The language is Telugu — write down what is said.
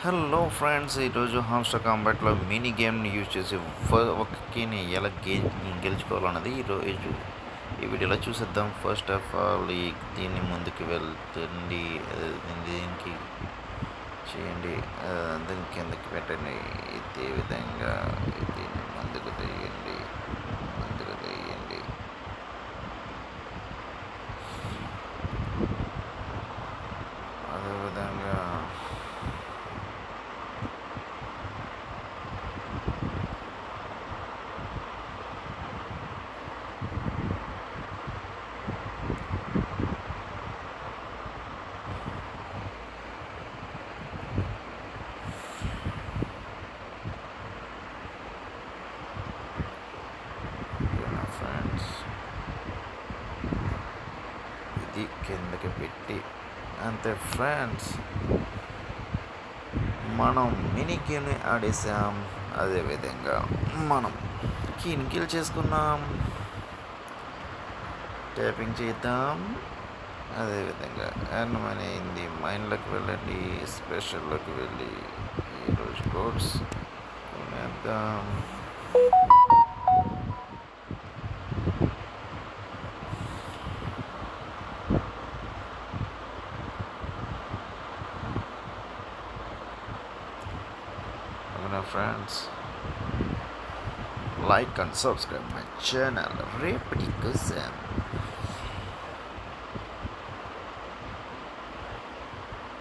హలో ఫ్రెండ్స్, ఈరోజు హామ్స్టర్ కాంబాట్లో మినీ గేమ్ని యూజ్ చేసి ఒక కీని ఎలా గెలుచుకోవాలన్నది ఈరోజు ఈ వీడియోలో చూసేద్దాం. ఫస్ట్ ఆఫ్ ఆల్ దీన్ని ముందుకు వెళ్తుంది, దీనికి చేయండి, దీన్ని కిందకి పెట్టండి. ఇదే విధంగా దీన్ని ముందుకు తీయండి, ముందుకు తీయండి. అదేవిధంగా ఫ్రెండ్స్ ఇది కిందకి పెట్టి అంతే ఫ్రెండ్స్, మనం మినీ గేమ్ని ఆడేసాం. అదేవిధంగా మనం కీని కిల్ చేసుకున్నాం. ట్యాపింగ్ చేద్దాం. అదేవిధంగా ఎర్న్ అయింది. మైండ్లోకి వెళ్ళండి, స్పెషల్లోకి వెళ్ళి ఈరోజు కోడ్స్ కొనేద్దాం. Friends, like and subscribe my channel. Repetition.